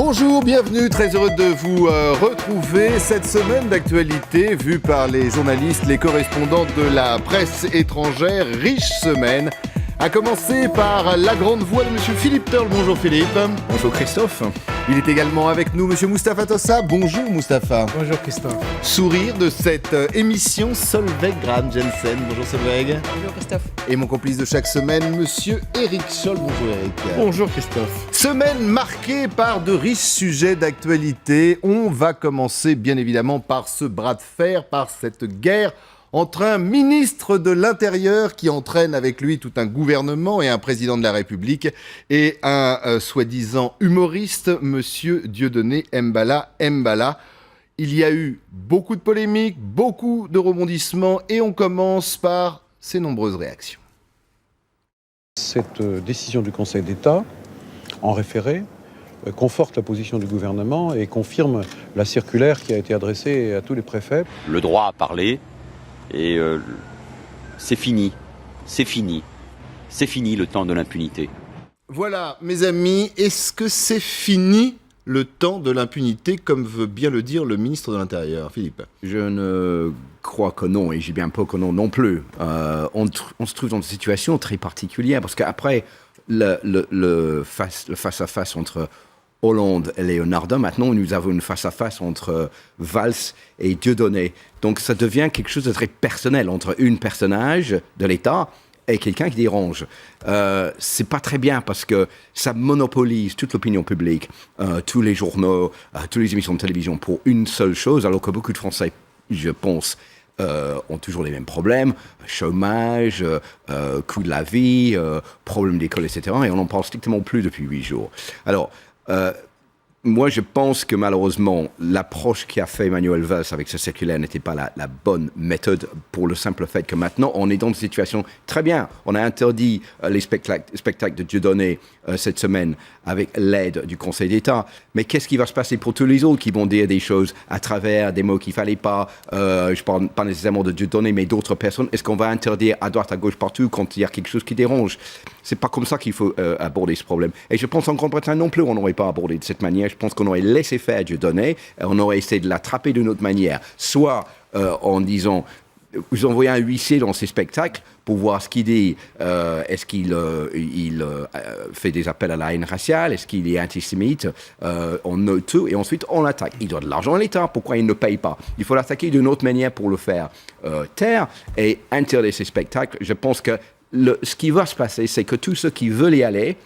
Bonjour, bienvenue, très heureux de vous retrouver. Cette semaine d'actualité vue par les journalistes, les correspondants de la presse étrangère, riche semaine. À commencer par la grande voix de Monsieur Philippe Turle. Bonjour Philippe. Bonjour Christophe. Il est également avec nous Monsieur Mustapha Tossa. Bonjour Mustapha. Bonjour Christophe. Sourire de cette émission, Solveig Graham-Jensen. Bonjour Solveig. Bonjour Christophe. Et mon complice de chaque semaine, Monsieur Eric Scholl. Bonjour Eric. Bonjour Christophe. Semaine marquée par de riches sujets d'actualité. On va commencer bien évidemment par ce bras de fer, par cette guerre entre un ministre de l'Intérieur qui entraîne avec lui tout un gouvernement et un président de la République et un soi-disant humoriste, Monsieur Dieudonné Mbala. Il y a eu beaucoup de polémiques, beaucoup de rebondissements et on commence par ces nombreuses réactions. Cette décision du Conseil d'État, en référé, conforte la position du gouvernement et confirme la circulaire qui a été adressée à tous les préfets. Le droit à parler, et c'est fini le temps de l'impunité. Voilà, mes amis, est-ce que c'est fini le temps de l'impunité, comme veut bien le dire le ministre de l'Intérieur, Philippe? Je ne crois que non, et j'ai bien peur que non plus. On se trouve dans une situation très particulière, parce qu'après le face-à-face entre Hollande et Leonardo, maintenant nous avons une face-à-face entre Valls et Dieudonné. Donc ça devient quelque chose de très personnel entre un personnage de l'État et quelqu'un qui dérange. C'est pas très bien parce que ça monopolise toute l'opinion publique, tous les journaux, toutes les émissions de télévision pour une seule chose, alors que beaucoup de Français, je pense, ont toujours les mêmes problèmes, chômage, coût de la vie, problèmes d'école, etc. Et on n'en parle strictement plus depuis 8 jours. Alors, moi, je pense que malheureusement, l'approche qu'a fait Manuel Valls avec ce circulaire n'était pas la bonne méthode pour le simple fait que maintenant, on est dans une situation très bien. On a interdit les spectacles de Dieudonné cette semaine avec l'aide du Conseil d'État. Mais qu'est-ce qui va se passer pour tous les autres qui vont dire des choses à travers des mots qu'il ne fallait pas? Je parle pas nécessairement de Dieudonné, mais d'autres personnes. Est-ce qu'on va interdire à droite, à gauche, partout quand il y a quelque chose qui dérange? C'est pas comme ça qu'il faut aborder ce problème. Et je pense qu'en Grande-Bretagne non plus, on n'aurait pas abordé de cette manière. Je pense qu'on aurait laissé faire Dieudonné, on aurait essayé de l'attraper d'une autre manière, soit en disant, vous envoyez un huissier dans ces spectacles pour voir ce qu'il dit, est-ce qu'il fait des appels à la haine raciale, est-ce qu'il est antisémite, on note tout et ensuite on l'attaque. Il doit de l'argent à l'État, pourquoi il ne paye pas? Il faut l'attaquer d'une autre manière pour le faire taire et interdire ces spectacles. Je pense que ce qui va se passer, c'est que tous ceux qui veulent y aller,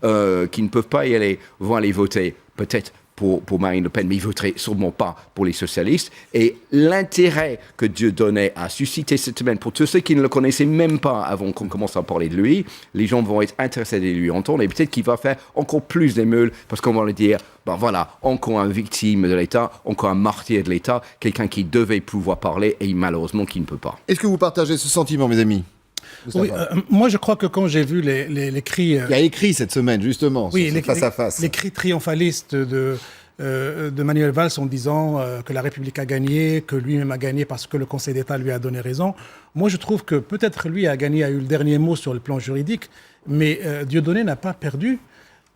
qui ne peuvent pas y aller, vont aller voter peut-être pour Marine Le Pen, mais ils ne voteraient sûrement pas pour les socialistes. Et l'intérêt que Dieudonné a suscité cette semaine, pour tous ceux qui ne le connaissaient même pas avant qu'on commence à parler de lui, les gens vont être intéressés de lui entendre et peut-être qu'il va faire encore plus d'émeules parce qu'on va lui dire, ben voilà, encore un victime de l'État, encore un martyr de l'État, quelqu'un qui devait pouvoir parler et malheureusement qui ne peut pas. Est-ce que vous partagez ce sentiment, mes amis? Oui, moi je crois que quand j'ai vu les cris... Il y a écrit cette semaine, justement, oui, sur face-à-face. Les cris triomphalistes de Manuel Valls en disant que la République a gagné, que lui-même a gagné parce que le Conseil d'État lui a donné raison. Moi je trouve que peut-être lui a gagné, a eu le dernier mot sur le plan juridique, mais Dieudonné n'a pas perdu.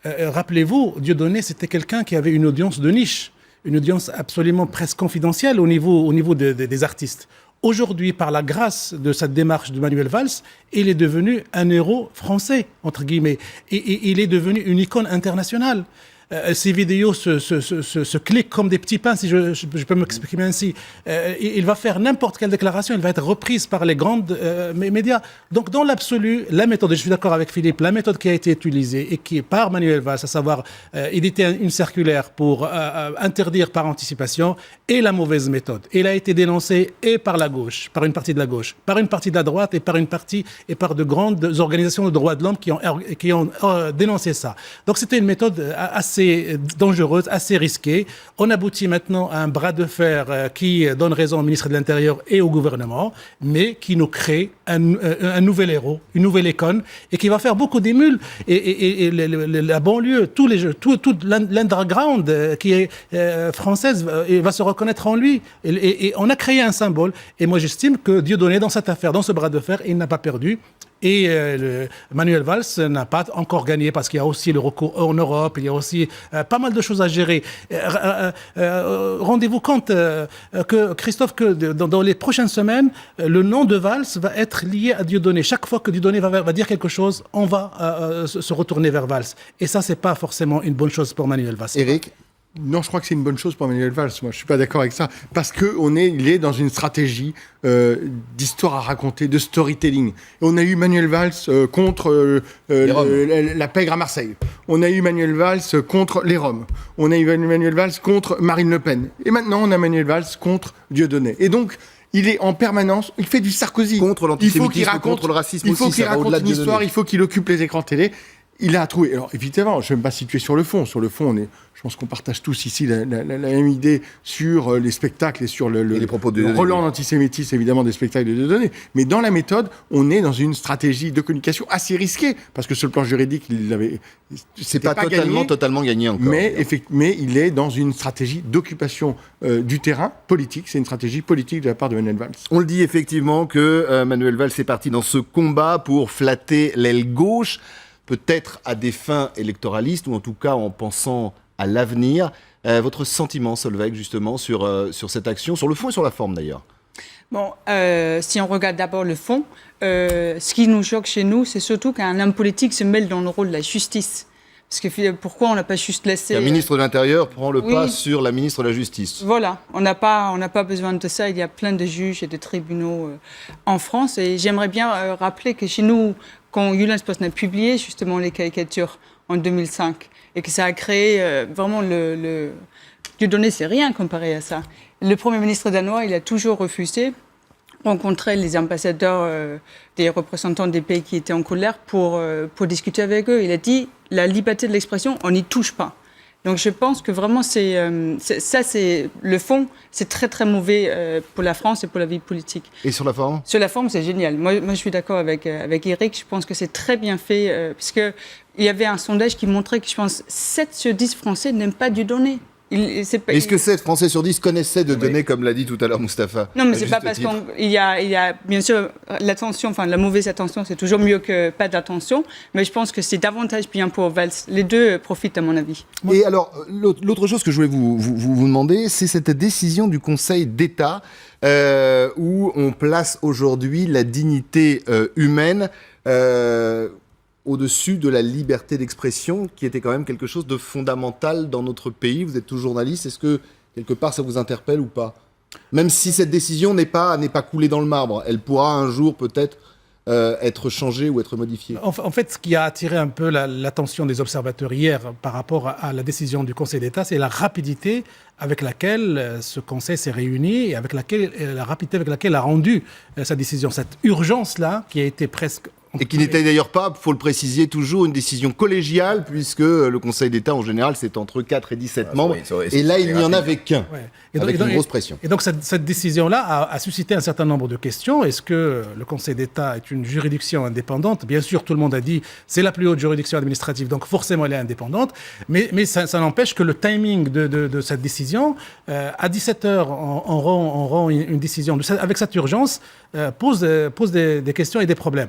Rappelez-vous, Dieudonné c'était quelqu'un qui avait une audience de niche, une audience absolument presque confidentielle au niveau des artistes. Aujourd'hui, par la grâce de cette démarche de Manuel Valls, il est devenu un héros français, entre guillemets. Et il est devenu une icône internationale. Ces vidéos se cliquent comme des petits pains, si je peux m'exprimer ainsi. Il va faire n'importe quelle déclaration, elle va être reprise par les grandes médias. Donc, dans l'absolu, la méthode, et je suis d'accord avec Philippe, la méthode qui a été utilisée et qui est par Manuel Valls, à savoir éditer une circulaire pour interdire par anticipation, est la mauvaise méthode. Elle a été dénoncée et par la gauche, par une partie de la gauche, par une partie de la droite et par de grandes organisations de droits de l'homme qui ont dénoncé ça. Donc, c'était une méthode assez dangereuse, assez risquée. On aboutit maintenant à un bras de fer qui donne raison au ministre de l'Intérieur et au gouvernement, mais qui nous crée un nouvel héros, une nouvelle icône, et qui va faire beaucoup d'émules. Et la banlieue, toute l'underground qui est française va se reconnaître en lui. Et on a créé un symbole. Et moi, j'estime que Dieudonné, dans cette affaire, dans ce bras de fer, il n'a pas perdu. Et Manuel Valls n'a pas encore gagné parce qu'il y a aussi le recours en Europe, il y a aussi pas mal de choses à gérer. Rendez-vous compte que, Christophe, que dans les prochaines semaines, le nom de Valls va être lié à Dieudonné. Chaque fois que Dieudonné va dire quelque chose, on va se retourner vers Valls. Et ça, c'est pas forcément une bonne chose pour Manuel Valls. Éric ? Non, je crois que c'est une bonne chose pour Manuel Valls. Moi, je suis pas d'accord avec ça. Parce qu'il est dans une stratégie d'histoire à raconter, de storytelling. Et on a eu Manuel Valls contre la pègre à Marseille. On a eu Manuel Valls contre les Roms. On a eu Manuel Valls contre Marine Le Pen. Et maintenant, on a Manuel Valls contre Dieudonné. Et donc, il est en permanence, il fait du Sarkozy. Contre l'antisémitisme, contre le racisme aussi. Il faut aussi, qu'il ça va raconte au-delà de une histoire, Dieudonné. il faut qu'il occupe les écrans télé. Il a trouvé. Alors évidemment, je ne vais pas situer sur le fond. Sur le fond, je pense qu'on partage tous ici la même idée sur les spectacles et sur les propos de le relan d'antisémitisme, évidemment, des spectacles de Dieudonné. Mais dans la méthode, on est dans une stratégie de communication assez risquée. Parce que sur le plan juridique, c'est pas totalement gagné encore. Mais il est dans une stratégie d'occupation du terrain politique. C'est une stratégie politique de la part de Manuel Valls. On le dit effectivement que Manuel Valls est parti dans ce combat pour flatter l'aile gauche, peut-être à des fins électoralistes, ou en tout cas en pensant à l'avenir. Votre sentiment, Solveig, justement, sur cette action, sur le fond et sur la forme d'ailleurs? Bon, si on regarde d'abord le fond, ce qui nous choque chez nous, c'est surtout qu'un homme politique se mêle dans le rôle de la justice. Parce que pourquoi on n'a pas juste laissé... Le ministre de l'Intérieur prend le pas sur la ministre de la Justice. Voilà, on n'a pas besoin de ça. Il y a plein de juges et de tribunaux en France. Et j'aimerais bien rappeler que chez nous, quand Jyllands Posten a publié justement les caricatures en 2005, et que ça a créé vraiment Dieudonné, c'est rien comparé à ça. Le Premier ministre danois, il a toujours refusé rencontrer les ambassadeurs des représentants des pays qui étaient en colère pour discuter avec eux. Il a dit, la liberté de l'expression, on n'y touche pas. Donc je pense que vraiment, c'est le fond, c'est très très mauvais pour la France et pour la vie politique. Et sur la forme ? Sur la forme, c'est génial. Moi je suis d'accord avec Éric. Je pense que c'est très bien fait, parce qu'il y avait un sondage qui montrait que je pense 7 sur 10 Français n'aiment pas Est-ce que 7 Français sur 10 connaissaient Dieudonné, comme l'a dit tout à l'heure Mustapha? Non, mais c'est pas parce qu'il y a bien sûr l'attention, enfin la mauvaise attention, c'est toujours mieux que pas d'attention, mais je pense que c'est davantage bien pour Valls. Les deux profitent à mon avis. Et alors, l'autre chose que je voulais vous demander, c'est cette décision du Conseil d'État où on place aujourd'hui la dignité humaine au-dessus de la liberté d'expression, qui était quand même quelque chose de fondamental dans notre pays. Vous êtes tous journalistes, est-ce que, quelque part, ça vous interpelle ou pas? Même si cette décision n'est pas coulée dans le marbre, elle pourra un jour peut-être être changée ou être modifiée. En fait, ce qui a attiré un peu l'attention des observateurs hier par rapport à la décision du Conseil d'État, c'est la rapidité avec laquelle ce Conseil s'est réuni et la rapidité avec laquelle a rendu sa décision. Cette urgence-là, qui a été presque... Et qui n'était d'ailleurs pas, il faut le préciser, toujours une décision collégiale, puisque le Conseil d'État, en général, c'est entre 4 et 17 membres. Et là, il n'y en avait qu'un, avec une grosse pression. Et donc, cette décision-là a suscité un certain nombre de questions. Est-ce que le Conseil d'État est une juridiction indépendante? Bien sûr, tout le monde a dit c'est la plus haute juridiction administrative, donc forcément, elle est indépendante. Mais ça n'empêche que le timing de cette décision, à 17h, on rend une décision avec cette urgence, pose des questions et des problèmes.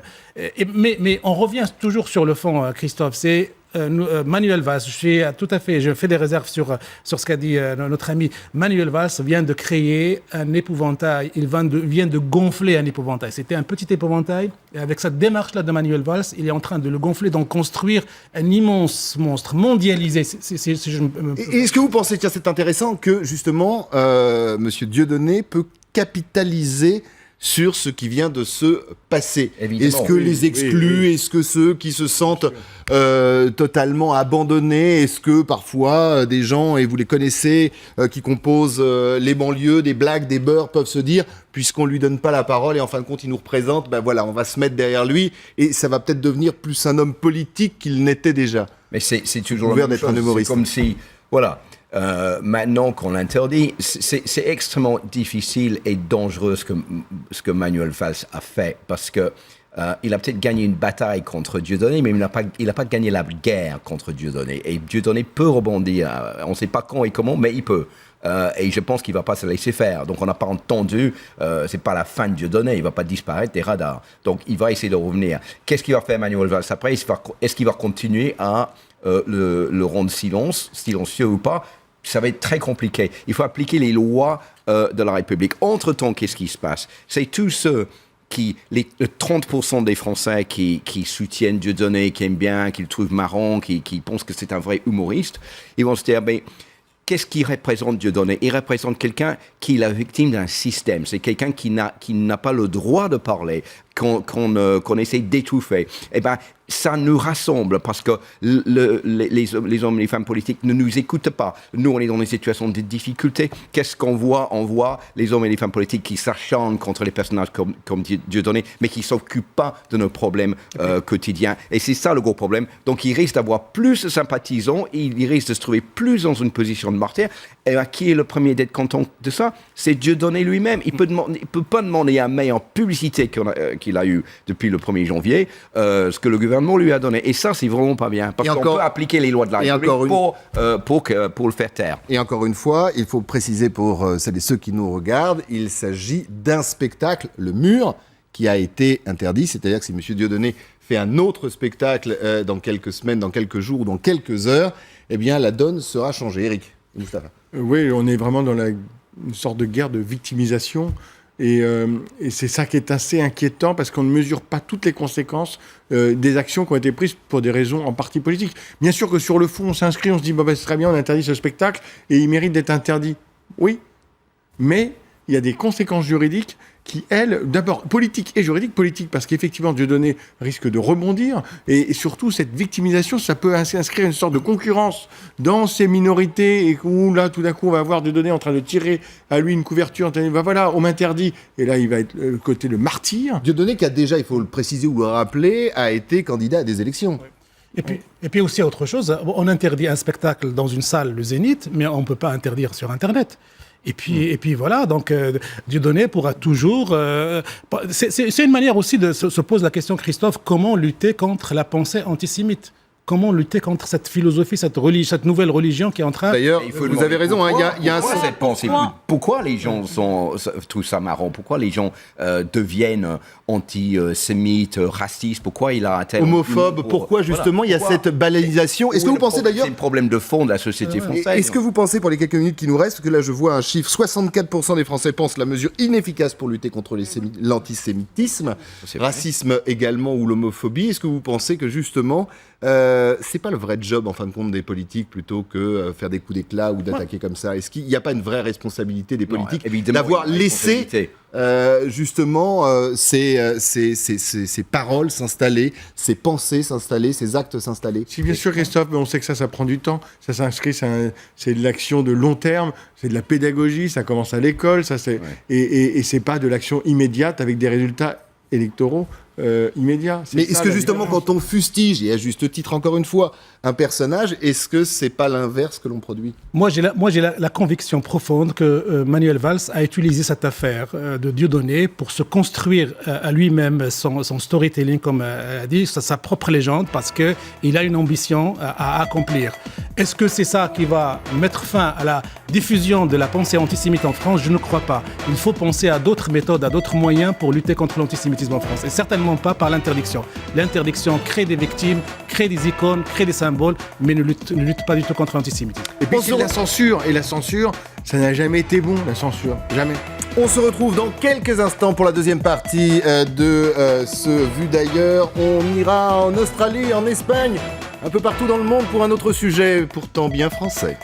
Mais on revient toujours sur le fond, Christophe. C'est Manuel Valls. Je fais des réserves sur ce qu'a dit notre ami. Manuel Valls vient de créer un épouvantail. Il vient de gonfler un épouvantail. C'était un petit épouvantail. Et avec cette démarche-là de Manuel Valls, il est en train de le gonfler, d'en construire un immense monstre mondialisé. Est-ce que vous pensez que c'est intéressant que, justement, Monsieur Dieudonné peut capitaliser sur ce qui vient de se passer? Est-ce que les exclus, est-ce que ceux qui se sentent totalement abandonnés, est-ce que parfois des gens, et vous les connaissez, qui composent les banlieues, des blagues, des beurs, peuvent se dire, puisqu'on lui donne pas la parole et en fin de compte il nous représente, ben voilà, on va se mettre derrière lui et ça va peut-être devenir plus un homme politique qu'il n'était déjà. Mais c'est toujours la même chose. C'est comme si, voilà. Maintenant qu'on l'interdit, c'est extrêmement difficile et dangereux ce que Manuel Valls a fait, parce que il a peut-être gagné une bataille contre Dieudonné, mais il n'a pas gagné la guerre contre Dieudonné. Et Dieudonné peut rebondir. On ne sait pas quand et comment, mais il peut. Et je pense qu'il ne va pas se laisser faire. Donc on n'a pas entendu, c'est pas la fin de Dieudonné, il ne va pas disparaître des radars. Donc il va essayer de revenir. Qu'est-ce qu'il va faire Manuel Valls après? Est-ce qu'il va continuer à le rendre silencieux ou pas? Ça va être très compliqué. Il faut appliquer les lois de la République. Entre-temps, qu'est-ce qui se passe? C'est tous ceux les 30% des Français qui soutiennent Dieudonné, qui aiment bien, qui le trouvent marrant, qui pensent que c'est un vrai humoriste, ils vont se dire, mais qu'est-ce qu'il représente Dieudonné? Il représente quelqu'un qui est la victime d'un système. C'est quelqu'un qui n'a pas le droit de parler, qu'on essaie d'étouffer. Eh bien, ça nous rassemble parce que les hommes et les femmes politiques ne nous écoutent pas. Nous, on est dans des situations de difficulté. Qu'est-ce qu'on voit? On voit les hommes et les femmes politiques qui s'acharnent contre les personnages comme Dieudonné, mais qui ne s'occupent pas de nos problèmes quotidiens. Et c'est ça le gros problème. Donc, il risque d'avoir plus de sympathisants, il risque de se trouver plus dans une position de martyr. Et qui est le premier d'être content de ça? C'est Dieudonné lui-même. Il peut pas demander à May en publicité qu'il a eu depuis le 1er janvier ce que le gouvernement lui a donné. Et ça, c'est vraiment pas bien. Parce qu'on peut appliquer les lois de la République pour le faire taire. Et encore une fois, il faut préciser pour celles et ceux qui nous regardent, il s'agit d'un spectacle, Le Mur, qui a été interdit. C'est-à-dire que si M. Dieudonné fait un autre spectacle dans quelques semaines, dans quelques jours ou dans quelques heures, eh bien la donne sera changée. Éric, Mustapha. Oui, on est vraiment dans une sorte de guerre de victimisation. Et c'est ça qui est assez inquiétant parce qu'on ne mesure pas toutes les conséquences des actions qui ont été prises pour des raisons en partie politiques. Bien sûr que sur le fond, on s'inscrit, on se dit c'est très bien, on interdit ce spectacle et il mérite d'être interdit. Oui, mais il y a des conséquences juridiques qui, elles, d'abord politiques et juridiques. Politiques parce qu'effectivement, Dieudonné risque de rebondir. Et surtout, cette victimisation, ça peut inscrire une sorte de concurrence dans ces minorités et où là, tout d'un coup, on va voir Dieudonné en train de tirer à lui une couverture. Voilà, on m'interdit. Et là, il va être le côté le martyr. Dieudonné qui a déjà, il faut le préciser ou le rappeler, a été candidat à des élections. Et puis aussi autre chose, on interdit un spectacle dans une salle, le Zénith, mais on ne peut pas interdire sur Internet. Et puis voilà, donc Dieudonné pourra toujours... c'est une manière aussi de se pose la question, Christophe, comment lutter contre la pensée antisémite? Comment lutter contre cette philosophie, cette nouvelle religion qui est en train... D'ailleurs, vous avez raison, il y a cette pensée. Pourquoi les gens trouvent ça marrant? Pourquoi les gens deviennent antisémites, racistes? Pourquoi il a un tel... homophobe? Pourquoi justement il y a cette banalisation? Est-ce que vous pensez d'ailleurs... C'est le problème de fond de la société française. Est-ce que vous pensez, pour les quelques minutes qui nous restent, que là je vois un chiffre, 64% des Français pensent la mesure inefficace pour lutter contre l'antisémitisme, racisme également ou l'homophobie. Est-ce que vous pensez que justement... c'est pas le vrai job en fin de compte des politiques plutôt que faire des coups d'éclat ou d'attaquer comme ça? Est-ce qu'il n'y a pas une vraie responsabilité des politiques d'avoir laissé justement ces paroles s'installer, ces pensées s'installer, ces actes s'installer? Si bien sûr Christophe, mais on sait que ça prend du temps, ça s'inscrit, c'est de l'action de long terme, c'est de la pédagogie, ça commence à l'école, et c'est pas de l'action immédiate avec des résultats électoraux immédiats. Mais est-ce que justement quand on fustige, et à juste titre encore une fois, un personnage, est-ce que c'est pas l'inverse que l'on produit? Moi j'ai la conviction profonde que Manuel Valls a utilisé cette affaire de Dieudonné pour se construire à lui-même son storytelling, comme a dit, sa propre légende, parce qu'il a une ambition à accomplir. Est-ce que c'est ça qui va mettre fin à la diffusion de la pensée antisémite en France? Je ne crois pas. Il faut penser à d'autres méthodes, à d'autres moyens pour lutter contre l'antisémitisme en France. Et certainement pas par l'interdiction. L'interdiction crée des victimes, crée des icônes, crée des symboles, mais ne lutte pas du tout contre l'antisémitisme. Et puis c'est la censure. Et la censure, ça n'a jamais été bon, la censure. Jamais. On se retrouve dans quelques instants pour la deuxième partie de ce Vu d'ailleurs. On ira en Australie, en Espagne, un peu partout dans le monde pour un autre sujet pourtant bien français.